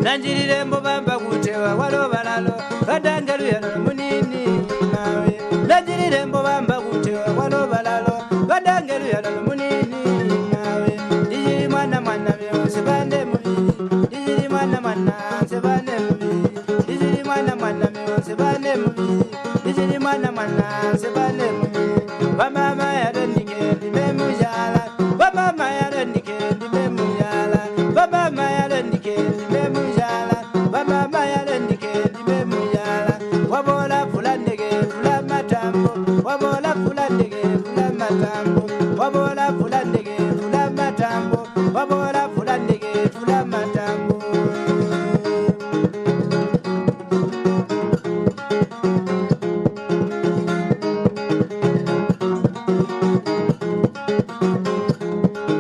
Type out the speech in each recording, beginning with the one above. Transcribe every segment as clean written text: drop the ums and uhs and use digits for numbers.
Nanjirire mbo bamba kutewa walo balalo badangelu yalo munini nawe Nanjirire mbo bamba kutewa walo balalo badangelu yalo munini nawe Ijiri mwana mwana sebane mubi Ijiri mwana mwana sebane mubi Ijiri mwana mwana sebane mubi Ijiri mwana mwana sebane mubi Bamama yalo nike mujala Bamama yalo nike mujala Bamama yalo nike mujala Bamama yalo nike mujala Wabola fulandege fulamatambo Wabola fulandege fulamatambo Wabola fulandege fulamatambo Wabola fulandege fulamatambo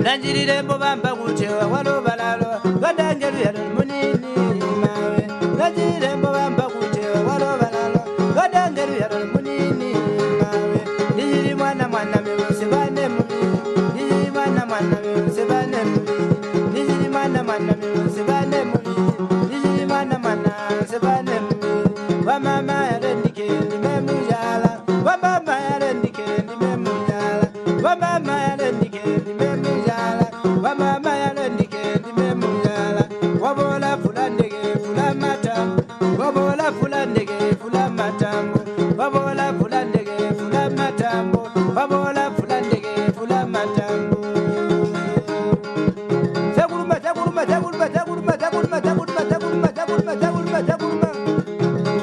Nanjirire mbo bamba kutewa walo balalo badangelu yalo munini nawe Nanjirire mbo bamba kutewa walo balalo badangelu yalo munini nawe Ijiri mwana mwana sebane mubi Ijiri mwana mwana sebane mubi Ijiri mwana mwana sebane mubi Ijiri mwana mwana sebane mubi Wamama yalo nike mujala Wamama yalo nike mujala Wamama yalo nike mujala Wamama yalo nike mujala Wabola fulandege fulamatambo Wabola fulandege fulamatambo Wabola fulandege fulamatambo Wabola fulandege fulamatambo Taguruma taguruma taguruma taguruma taguruma taguruma taguruma taguruma taguruma taguruma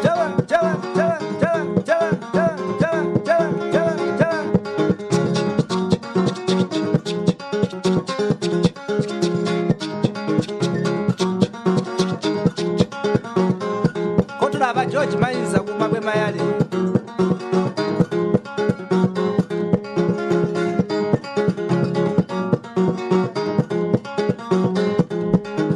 Jawa jawa jawa jawa jawa jawa jawa jawa jawa Kotula aba George Mayinza kumagwe mayale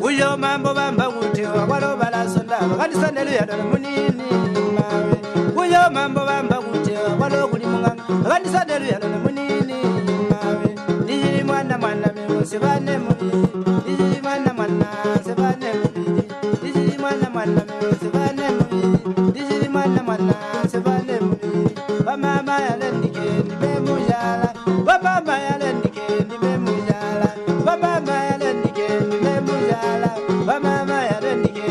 Uyo mambo bamba kutewa walo balasonda Bakandisandelu yadala munini mawe Uyo mambo bamba kutewa walo kuli munganga Bakandisandelu yadala munini mawe Nijiri mwana mwana sebane mubi Nijiri mwana mwana sebane mubi Nijiri mwana mwana sebane mubi Nijiri mwana mwana sebane mubi Bamama yale nike mujala Bamama yale nike mujala Bamama yale nike mujala Bamama yale nike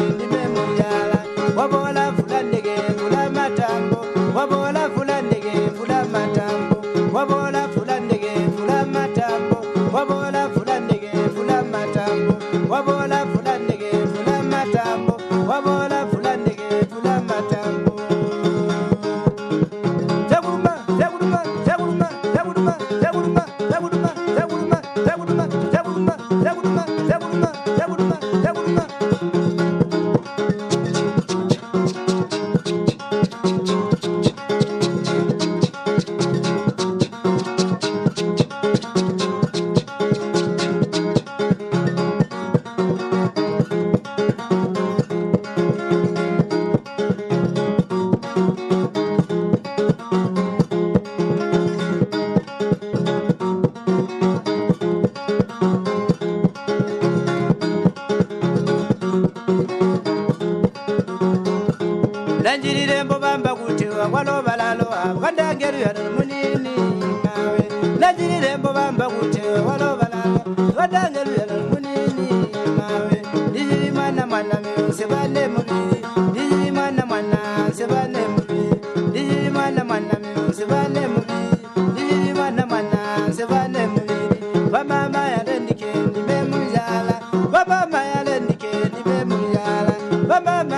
mujala Wabola fulandege fulamatambo Wabola fulandege fulamatambo Wabola fulandege fulamatambo Wabola fulandege fulamatambo Wabola fulandege fulamatambo Wabola fulandege fulamatambo Taguruma taguruma taguruma taguruma taguruma taguruma taguruma taguruma taguruma taguruma taguruma taguruma taguruma Nanjirire mbo bamba kutewa walo balalo Bakandangelu yalo munini nawe Nanjirire mbo bamba kutewa walo balalo Bakandangelu yalo munini nawe Nijiri mwana mwana sebane mubi Nijiri mwana mwana sebane mubi Nijiri mwana mwana sebane mubi Nijiri mwana mwana sebane mubi Wamama yale nike mujala Wamama yale nike mujala Wamama